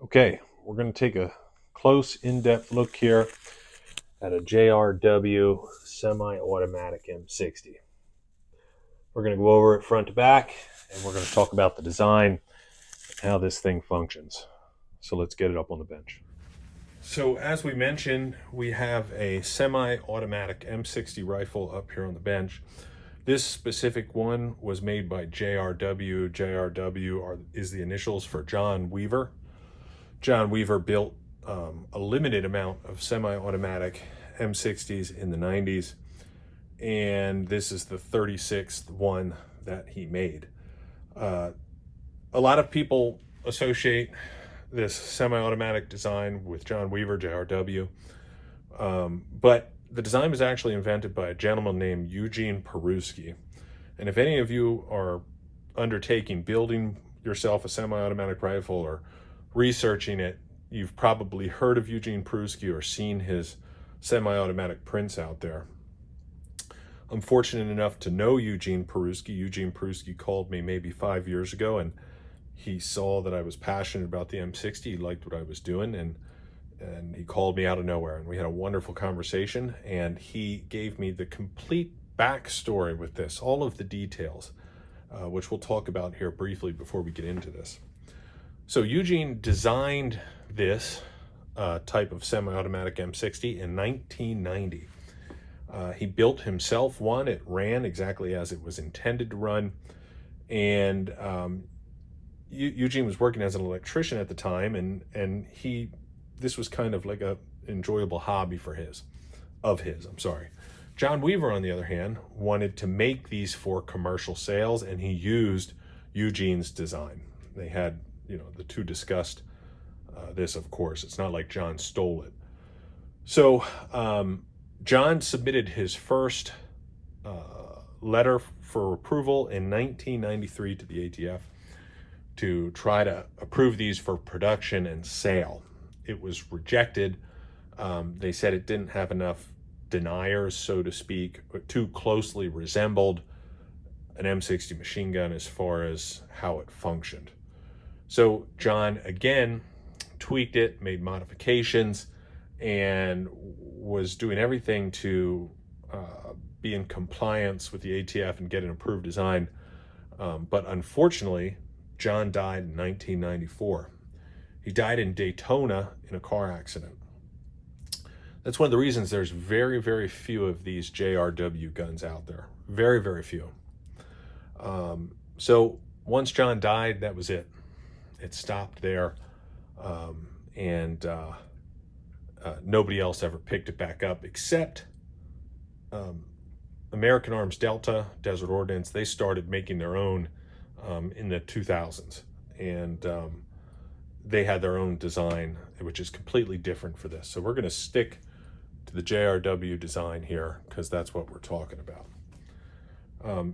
Okay, we're going to take a close, in-depth look here at a JRW semi-automatic M60. We're going to go over it front to back, and we're going to talk about the design and how this thing functions. So let's get it up on the bench. So as we mentioned, we have a semi-automatic M60 rifle up here on the bench. This specific one was made by JRW. JRW is the initials for John Weaver. John Weaver built a limited amount of semi-automatic M60s in the 90s, and this is the 36th one that he made. A lot of people associate this semi-automatic design with John Weaver, JRW, but the design was actually invented by a gentleman named Eugene Peruski. And if any of you are undertaking building yourself a semi-automatic rifle or researching it, you've probably heard of Eugene Peruski or seen his semi-automatic prints out there. I'm fortunate enough to know Eugene Peruski. Eugene Peruski called me maybe 5 years ago, and he saw that I was passionate about the M60. He liked what I was doing, and he called me out of nowhere, and we had a wonderful conversation, and he gave me the complete backstory with this, all of the details, which we'll talk about here briefly before we get into this. So Eugene designed this type of semi-automatic M60 in 1990. He built himself one. It ran exactly as it was intended to run. And Eugene was working as an electrician at the time, and this was kind of like a enjoyable hobby of his. John Weaver, on the other hand, wanted to make these for commercial sales, and he used Eugene's design. They had, the two discussed this, of course. It's not like John stole it. So John submitted his first letter for approval in 1993 to the ATF to try to approve these for production and sale. It was rejected. They said it didn't have enough deniers, so to speak, or too closely resembled an M60 machine gun as far as how it functioned. So John again tweaked it, made modifications, and was doing everything to be in compliance with the ATF and get an approved design. But unfortunately, John died in 1994. He died in Daytona in a car accident. That's one of the reasons there's very, very few of these JRW guns out there. Very, very few. So once John died, that was it. It stopped there, and nobody else ever picked it back up except American Arms Delta, Desert Ordnance. They started making their own in the 2000s, and they had their own design, which is completely different for this. So we're going to stick to the JRW design here because that's what we're talking about.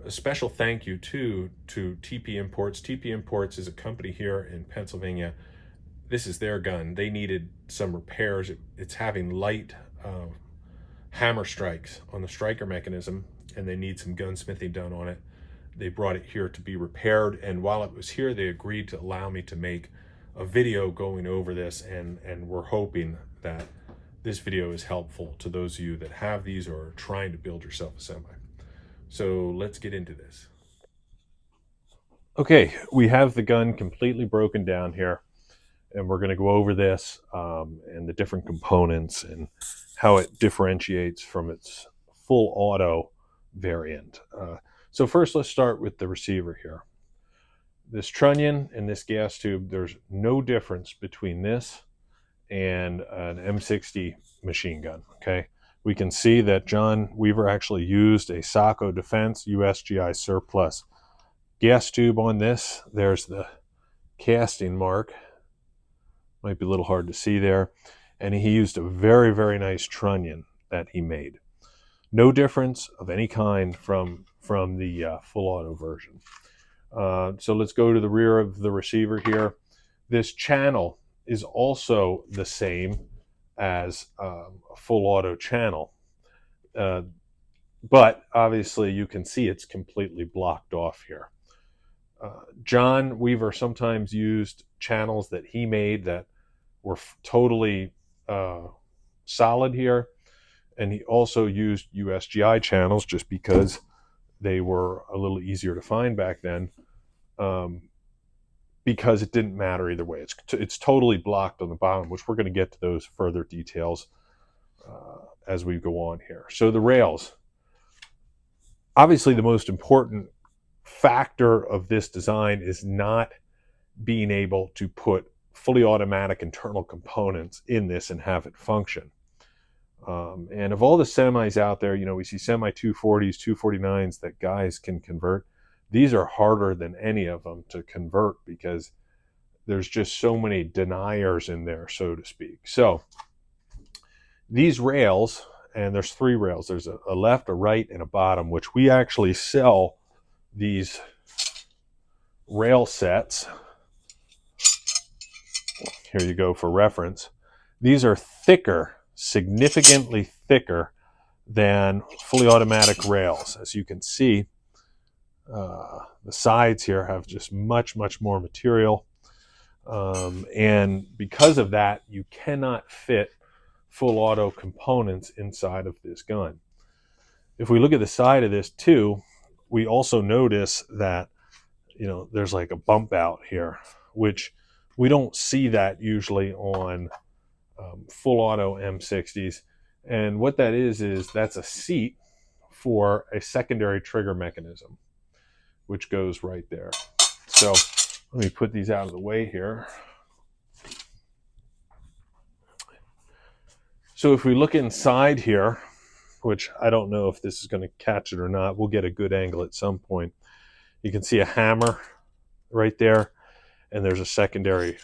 A special thank you to TP Imports. TP Imports is a company here in Pennsylvania. This is their gun. They needed some repairs. It's having light hammer strikes on the striker mechanism, and they need some gunsmithing done on it. They brought it here to be repaired, and while it was here, they agreed to allow me to make a video going over this, and we're hoping that this video is helpful to those of you that have these or are trying to build yourself a semi. So let's get into this. Okay, we have the gun completely broken down here, and we're going to go over this and the different components and how it differentiates from its full auto variant. So first, let's start with the receiver here. This trunnion and this gas tube, there's no difference between this and an M60 machine gun, okay? We can see that John Weaver actually used a Sacco Defense USGI surplus gas tube on this. There's the casting mark. Might be a little hard to see there. And he used a very, very nice trunnion that he made. No difference of any kind from the full auto version. So let's go to the rear of the receiver here. This channel is also the same as a full auto channel. But obviously you can see it's completely blocked off here. John Weaver sometimes used channels that he made that were totally solid here. And he also used USGI channels just because they were a little easier to find back then, because it didn't matter either way. It's totally blocked on the bottom, which we're going to get to those further details as we go on here. So the rails, obviously the most important factor of this design is not being able to put fully automatic internal components in this and have it function. And of all the semis out there, you know, we see semi 240s, 249s that guys can convert. These are harder than any of them to convert because there's just so many deniers in there, so to speak. So these rails, and there's three rails. There's a left, a right, and a bottom, which we actually sell these rail sets. Here you go for reference. These are thicker, significantly thicker than fully automatic rails. As you can see, the sides here have just much more material. And because of that, you cannot fit full auto components inside of this gun. If we look at the side of this too, we also notice that, you know, there's like a bump out here, which we don't see that usually on full auto M60s. And what that is that's a seat for a secondary trigger mechanism, which goes right there. So let me put these out of the way here. So if we look inside here, which I don't know if this is going to catch it or not, we'll get a good angle at some point. You can see a hammer right there, and there's a secondary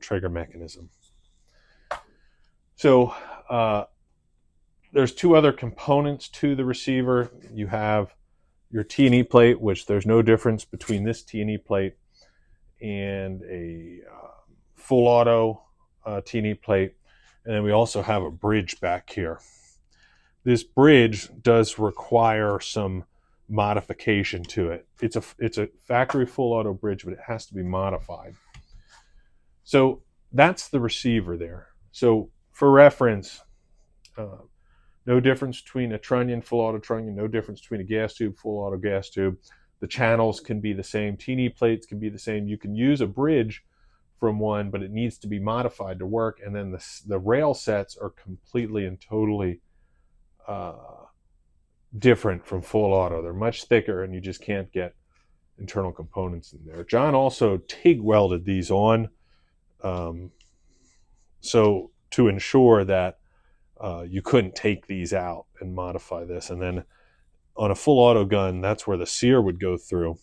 trigger mechanism. So there's two other components to the receiver. You have your T&E plate, which there's no difference between this T&E plate and a full auto T&E plate. And then we also have a bridge back here. This bridge does require some modification to it. It's a factory full auto bridge, but it has to be modified. So that's the receiver there. So for reference, no difference between a trunnion, full auto trunnion, no difference between a gas tube, full auto gas tube. The channels can be the same. T&E plates can be the same. You can use a bridge from one, but it needs to be modified to work. And then the rail sets are completely and totally different from full auto. They're much thicker, and you just can't get internal components in there. John also TIG welded these on, so to ensure that you couldn't take these out and modify this. And then on a full auto gun, that's where the sear would go through,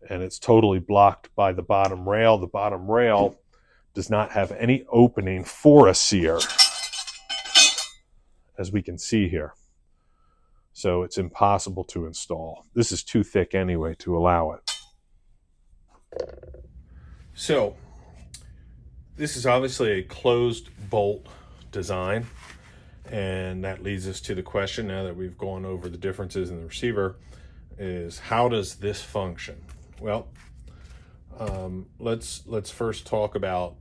and it's totally blocked by the bottom rail. The bottom rail does not have any opening for a sear, as we can see here. So it's impossible to install. This is too thick anyway to allow it. So this is obviously a closed bolt design, and that leads us to the question, now that we've gone over the differences in the receiver, is how does this function? Well, let's first talk about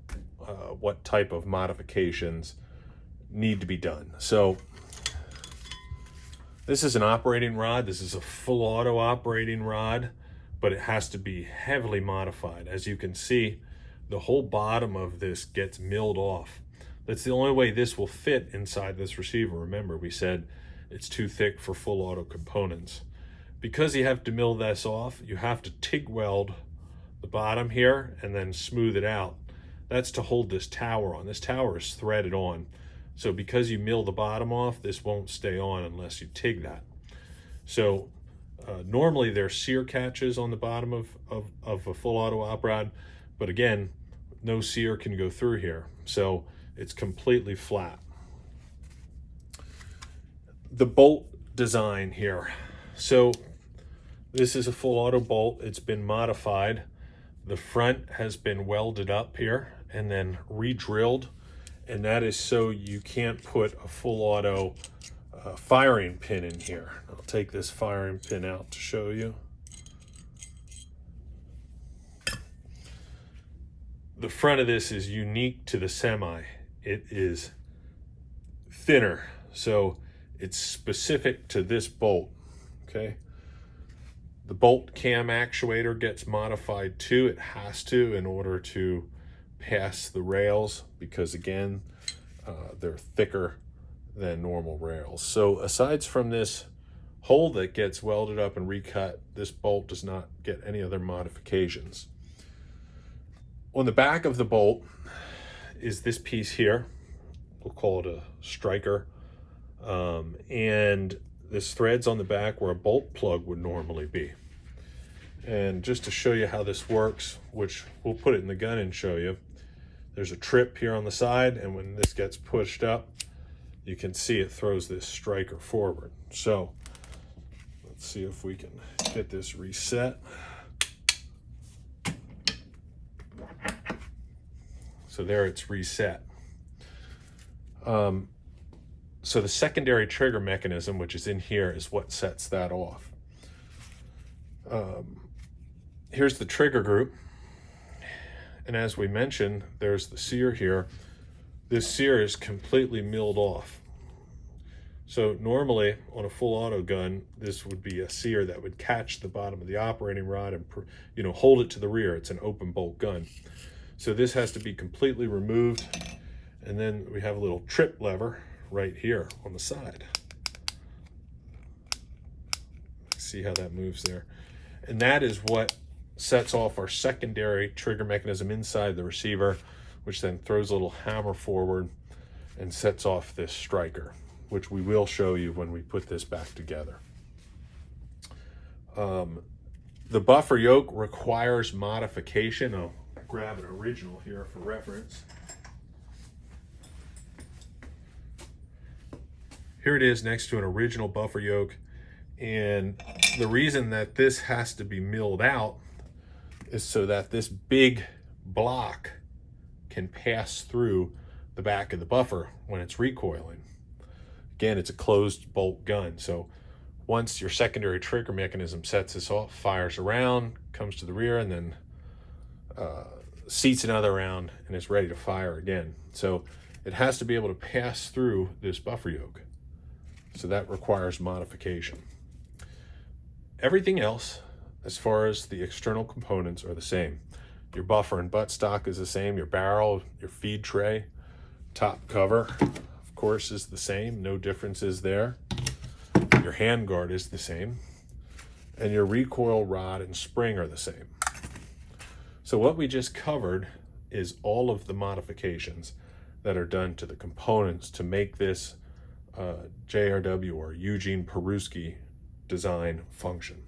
what type of modifications need to be done. So this is an operating rod. This is a full auto operating rod, but it has to be heavily modified. As you can see, the whole bottom of this gets milled off. That's the only way this will fit inside this receiver. Remember, we said it's too thick for full auto components. Because you have to mill this off, you have to TIG weld the bottom here and then smooth it out. That's to hold this tower on. This tower is threaded on. So because you mill the bottom off, this won't stay on unless you TIG that. So normally there's sear catches on the bottom of a full auto op rod, but again, no sear can go through here. So it's completely flat. The bolt design here. So this is a full auto bolt. It's been modified. The front has been welded up here and then re-drilled, and that is so you can't put a full auto firing pin in here. I'll take this firing pin out to show you. the front of this is unique to the Semi. It is thinner, so it's specific to this bolt, okay? The bolt cam actuator gets modified too. It has to, in order to pass the rails, because again, they're thicker than normal rails. So aside from this hole that gets welded up and recut, this bolt does not get any other modifications. On the back of the bolt is this piece here. We'll call it a striker. And this thread's on the back where a bolt plug would normally be. And just to show you how this works, which we'll put it in the gun and show you, there's a trip here on the side, and when this gets pushed up, you can see it throws this striker forward. So let's see if we can get this reset. So there, it's reset. So the secondary trigger mechanism, which is in here, is what sets that off. Here's the trigger group. And as we mentioned, there's the sear here. This sear is completely milled off. So normally on a full auto gun, this would be a sear that would catch the bottom of the operating rod and hold it to the rear. It's an open bolt gun. So this has to be completely removed. And then we have a little trip lever right here on the side. See how that moves there. And that is what sets off our secondary trigger mechanism inside the receiver, which then throws a little hammer forward and sets off this striker, which we will show you when we put this back together. The buffer yoke requires modification. I'll grab an original here for reference. Here it is next to an original buffer yoke. And the reason that this has to be milled out is so that this big block can pass through the back of the buffer when it's recoiling. Again, it's a closed bolt gun. So once your secondary trigger mechanism sets this off, fires around, comes to the rear, and then seats another round and is ready to fire again. So it has to be able to pass through this buffer yoke. So that requires modification. Everything else, as far as the external components, are the same. Your buffer and buttstock is the same. Your barrel, your feed tray, top cover, of course, is the same. No differences there. Your handguard is the same. And your recoil rod and spring are the same. So what we just covered is all of the modifications that are done to the components to make this JRW or Eugene Peruski design function.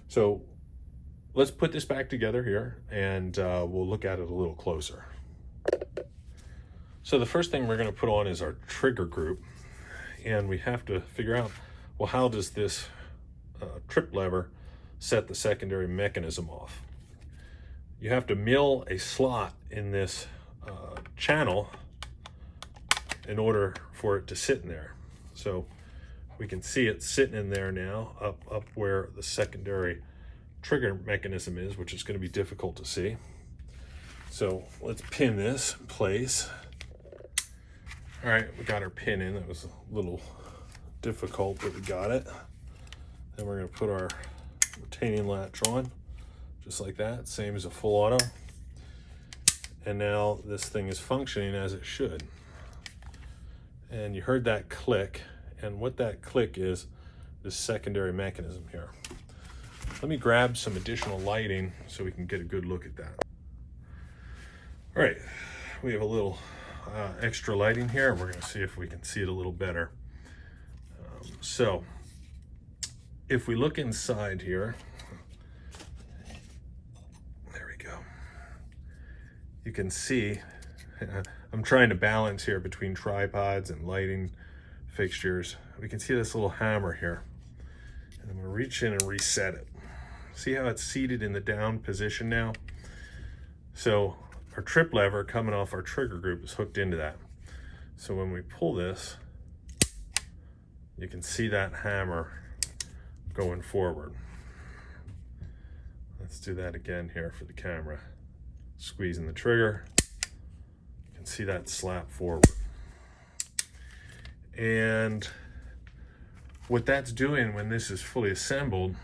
So let's put this back together here, and we'll look at it a little closer. So the first thing we're going to put on is our trigger group, and we have to figure out, well, how does this trip lever set the secondary mechanism off? You have to mill a slot in this channel in order for it to sit in there. So we can see it sitting in there now, up where the secondary trigger mechanism is, which is going to be difficult to see. So let's pin this in place. All right, we got our pin in. That was a little difficult, but we got it. Then we're going to put our retaining latch on, just like that, same as a full auto. And now this thing is functioning as it should. And you heard that click. And what that click is this secondary mechanism here. Let me grab some additional lighting so we can get a good look at that. All right, we have a little extra lighting here. We're going to see if we can see it a little better. So if we look inside here, there we go. You can see, I'm trying to balance here between tripods and lighting fixtures. We can see this little hammer here, and I'm going to reach in and reset it. See how it's seated in the down position now? So our trip lever coming off our trigger group is hooked into that. So when we pull this, you can see that hammer going forward. Let's do that again here for the camera. squeezing the trigger. You can see that slap forward. And what that's doing when this is fully assembled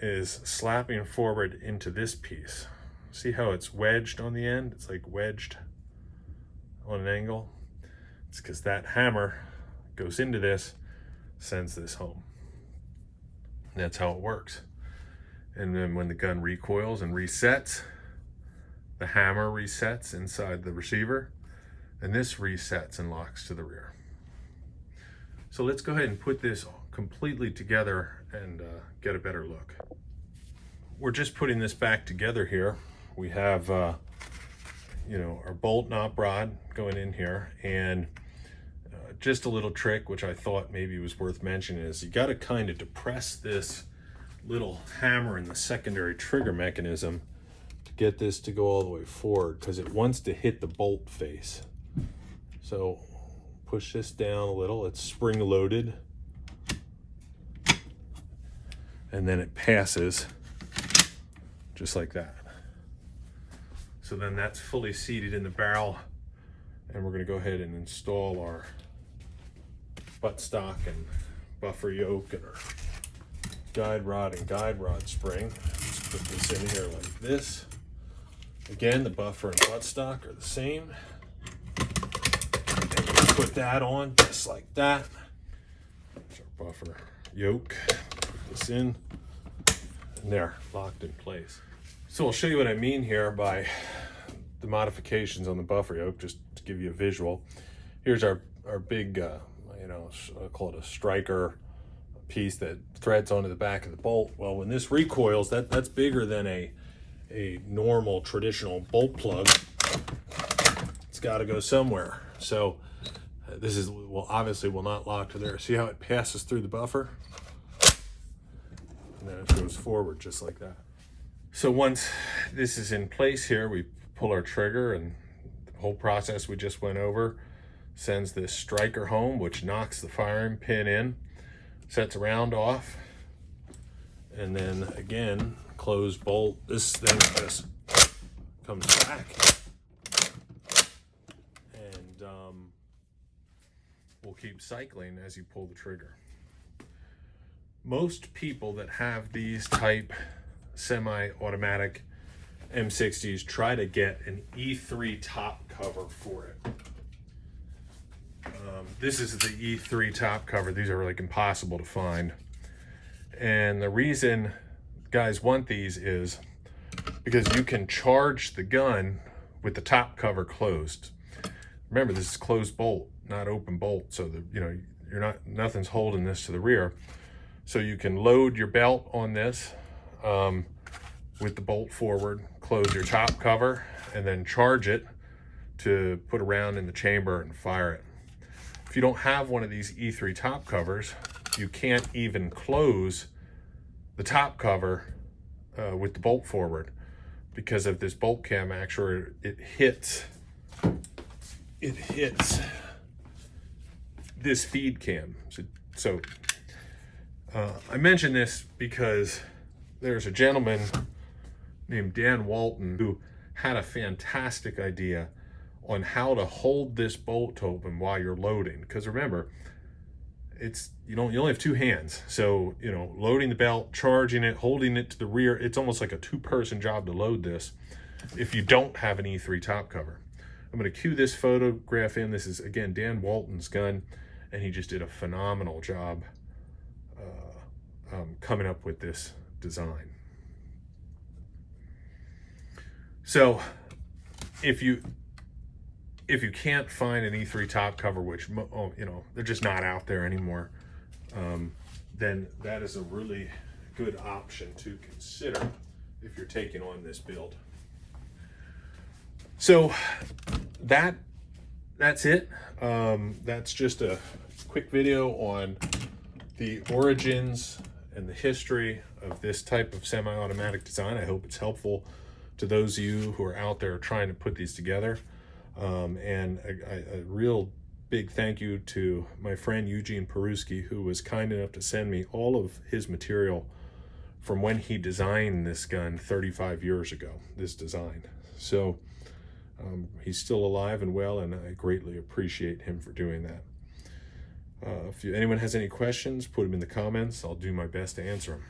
is slapping forward into this piece. See how it's wedged on the end? It's like wedged on an angle. It's because that hammer goes into this, sends this home. That's how it works. And then when the gun recoils and resets, the hammer resets inside the receiver, and this resets and locks to the rear. So let's go ahead and put this completely together and get a better look. We're just putting this back together here. We have you know, our bolt knop rod going in here, and just a little trick which I thought maybe was worth mentioning is you got to kind of depress this little hammer in the secondary trigger mechanism to get this to go all the way forward, because it wants to hit the bolt face. So push this down a little. It's spring loaded, and then it passes just like that. So then that's fully seated in the barrel, and we're going to go ahead and install our buttstock and buffer yoke and our guide rod and guide rod spring. Let's put this in here like this. Again, the buffer and buttstock are the same. And we put that on just like that. There's our buffer yoke. Put this in, and there, locked in place. So I'll show you what I mean here by the modifications on the buffer yoke, just to give you a visual. Here's our big, you know, I'll call it a striker piece that threads onto the back of the bolt. Well, when this recoils, that's bigger than a normal traditional bolt plug. It's got to go somewhere. So this is, well, obviously will not lock to there. See how it passes through the buffer? And then it goes forward just like that. So once this is in place here, we pull our trigger, and the whole process we just went over sends this striker home, which knocks the firing pin in, sets a round off, and then again, close bolt. This thing just comes back, and we'll keep cycling as you pull the trigger. Most people that have these type semi-automatic M60s try to get an E3 top cover for it. This is the E3 top cover. These are like impossible to find. And the reason guys want these is because you can charge the gun with the top cover closed. Remember, this is closed bolt, not open bolt. So you know, nothing's holding this to the rear. So you can load your belt on this with the bolt forward, close your top cover, and then charge it to put a round in the chamber and fire it. If you don't have one of these E3 top covers, you can't even close the top cover with the bolt forward because of this bolt cam actuator. It hits this feed cam. So I mention this because there's a gentleman named Dan Walton who had a fantastic idea on how to hold this bolt open while you're loading. Because remember, you only have two hands. So, you know, loading the belt, charging it, holding it to the rear, it's almost like a two-person job to load this if you don't have an E3 top cover. I'm going to cue this photograph in. This is, again, Dan Walton's gun, and he just did a phenomenal job coming up with this design. So if you can't find an E3 top cover, which you know, they're just not out there anymore, then that is a really good option to consider if you're taking on this build. So that's it. That's just a quick video on the origins and the history of this type of semi-automatic design. I hope it's helpful to those of you who are out there trying to put these together. And a real big thank you to my friend Eugene Peruski, who was kind enough to send me all of his material from when he designed this gun 35 years ago, this design. So he's still alive and well, and I greatly appreciate him for doing that. If anyone has any questions, put them in the comments. I'll do my best to answer them.